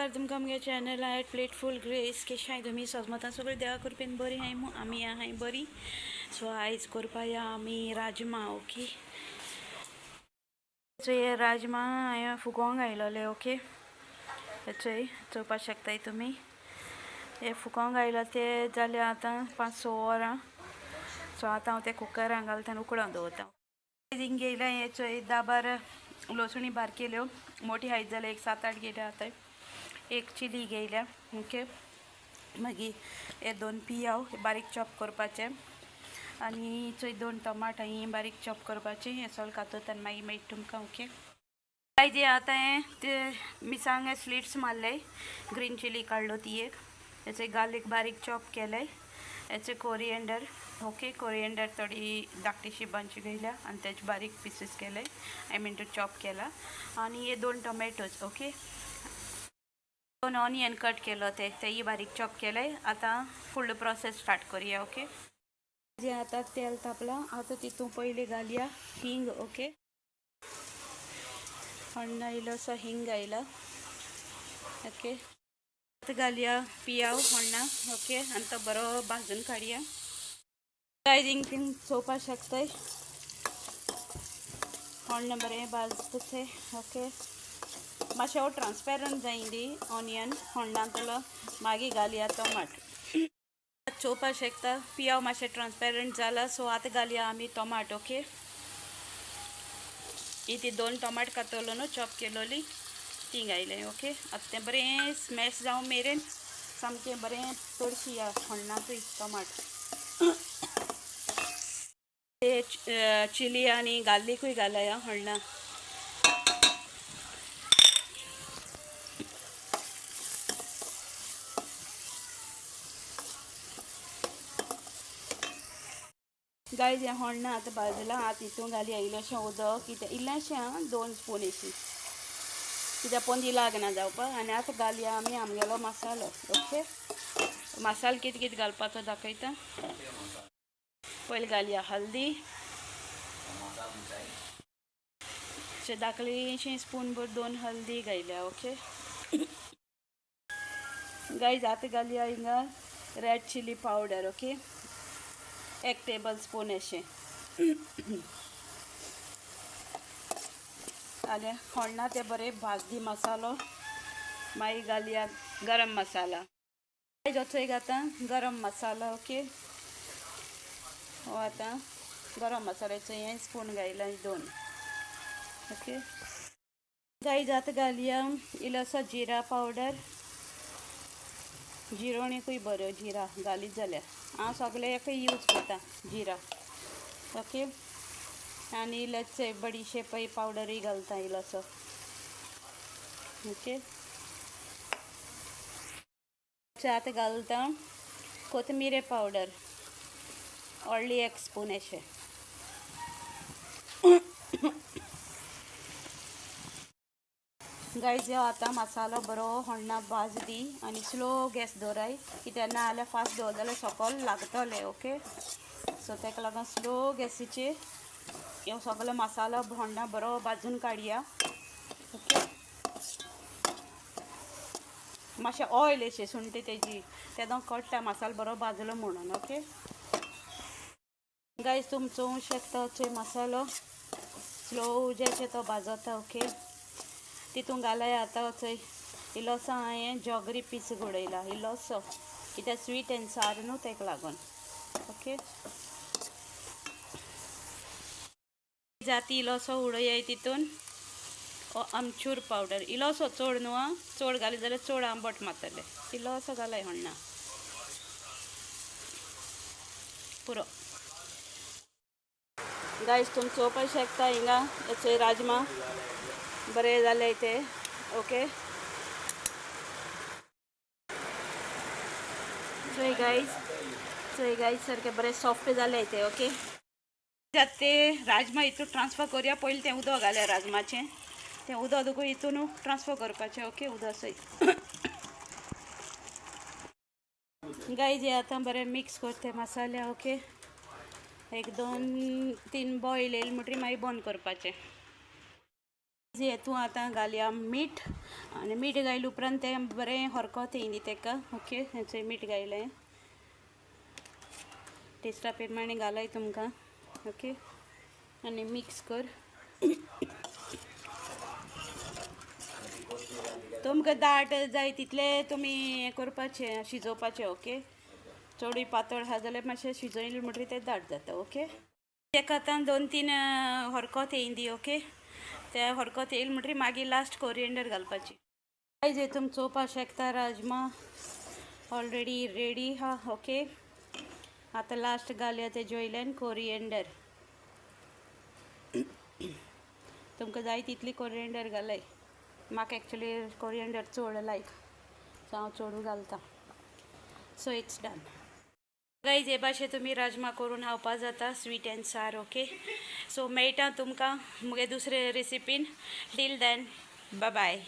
नमस्कार तुमकां आमगे चॅनल आहे प्लेटफुल ग्रेस कशें आहाय तुमी सजमतां सगळीं देवा कृपेन बरी आहाय आमी आहाय बरी. सो आयज करपा या आमी राजमा. ओके सो हे राजमा हांवें फुगोवंक घायलोले. ओके हेचोय चोवपाक शकताय तुमी. हे फुगोवंक घायला ते जाले आतां 5-6 वरां. सो आतां हांव ते कुकरान घालता आनी उकडोवंक दवरता. हिंग घेयला हेचोय 10-12 लसुणी बार केल्यो. मोठी हायत जाल्यार एक 7-8 घेयल्या आतां. एक चिली घेयल्या. ओके मागीर हे 2 पियाव बारीक चॉप करपाचे आनी चोय 2 टमाट ही बारीक चॉप करपाचे. हे सगळें कातोत आनी मागीर मेळटा तुमकां. ओके जे आतां हे ते मिरसांगे स्लिट्स मारले. ग्रीन चिली काडलो ती एक. हेचे गार्लीक बारीक चॉप केले. हेचे कोरिएंडर. ओके कोरिएंडर थोडी धाकटीशी बंच घेयल्या आनी तेचे बारीक पीसीस केले. आय मीन टू चॉप केला. आनी हे 2 टोमॅटोज. ओके 2 ऑनियन कट केलो तेही बारीक चॉप केले. आतां फुडलो प्रोसेस स्टार्ट करूया. ओके जे आतां तेल तापला. आतां तितून पयलीं घालया हिंग. ओके हण्ण इल्लोसो हिंग घायला. ओके आतां घालया पियाव हण्ण. ओके आनी तो बरो भाजून काडया. हिंग तीन चोवपाक शकताय हण्ण बरें भाजता. ओके मातशें हो ट्रान्सपेरंट जायी ऑनियन हण्णांतलो. मागीर घालया टोमाट. चोवपाक शकता पियाव मातशें ट्रान्सपेरंट जाला. सो आतां घालया आमी टोमाट. ओके ही ती 2 टोमाट कातलो न्हू चॉप केलोली ती घायलें. ओके आतां तें बरें स्मॅश जावं मेरेन सामकें बरें तळशिया हण्णाकूय टोमाट. ते चिली आनी गार्लिकूय घालया हण्णा. गायज हें हण्ण आतां भाजलां. आतां हितून घालया इल्लेशें उदक. कितें इल्लेशें 2 स्पून अशी कित्याक पोंदी लागना जावपाक. आनी आतां घालया आमी आमगेलो मसालो. ओके मसालो कितें कितें घालपाचो दाखयता. पयलीं घालया हल्दी धाकलीशी स्पून भर 2 हल्दी घायल्या. ओके गायज आतां घालया हिंगा red chilli powder. Okay 1 tablespoon अशें आनी हण्णा ते बरें भाजली मसालो. मागीर घालया गरम मसाला. गायज आतां गरम मसाला. ओके हो आतां गरम मसाल्याचो हें स्पून घायला 2. ओके गायज आतां घालया इल्लोसो जिरा पावडर. जिरोणीकूय बरो जिरा घालीत जाल्यार हांव सगळें एकूय यूज करता जिरा. ओके आनी इल्लेशे बडीशेपय पावडरूय घालता इल्लोसो. ओके आतां घालता कोथमिरे पावडर व्हडली 1 स्पून अशें. गायज आतां मसालो बरो हण्णा भाजली आनी स्लो गॅस दवराय कित्याक ना जाल्यार फास्ट दवर जाल्यार सकयल लागतलें. ओके सो ताका लागून स्लो गॅसीचेर हे सगळो मसालो हण्णा बरो भाजून काडया. ओके मातशें ऑयल अशें सुंगटी तेजी तेदो कळटा मसालो बरो भाजलो म्हणून. ओके गायज तुमी चोवंक शकता चोय मसालो स्लो उज्याचेर तो भाजता. ओके तितून घालया आतां चोय इल्लोसो हांवें जॉगरी पीस घुडयला इल्लोसो कित्याक स्वीट एंड सार न्हू ताका लागून. ओके जाती इल्लोसो उडोया तितून आमचूर पावडर इल्लोसो चड न्हू आं चड घाली जाल्यार चड आंबट मारतलें. इल्लोसो घालाय हण्णा पुरो. गायज तुमी चोवपाक शकता हिंगा हेचे राजमा बरें जाले ते. ओके चोय गायज सारकें बरें सॉफ्ट जाले ते. ओके ते राजमा हितून ट्रान्सफर करूया. पयलीं तें उदक घाल्या राजमाचें तें उदक हितून ट्रान्सफर करपाचें. ओके उदक सयत गायज हे आतां बरें मिक्स करता मसाल्या. ओके 1-2-3 बॉयल येयले म्हणटरी मागीर बंद करपाचें. हेतून आतां घालया मीठ आनी मीठ घायले उपरांत तें बरें हरकोत येयली तेका. ओके, हेचंय मीठ घायलें, टेस्टा प्रमाणे घालाय तुमकां. ओके, आनी मिक्स कर. तुमकां दाट जाय तितले तुमी हें करपाचें, शिजोवपाचें. ओके, चडूय पातळ आहा जाल्यार मातशें शिजयलें म्हणटकीर तें दाट जाता. ओके, तेका आतां 2-3 हरकोत येयली. ओके, ते हरकोत येयले म्हणटकीर मागीर लास्ट कोरिएंडर घालपाची. गायज हे तुमी चोवपाक शकता, राजमा ऑलरेडी रेडी हा. ओके, आतां लास्ट घालया तेजे वयल्यान कोरिएंडर. तुमकां जाय तितली कोरिएंडर घालाय. म्हाका एक्चुली कोरिएंडर चड लायक, सो हांव चडू घालता. So it's done. गायज हे भाशेन तुमी राजमा करून खावपा जाता, sweet and sour. Okay, so मेळटा तुमकां मुगे दुसरे रेसिपीन. Till then, bye bye.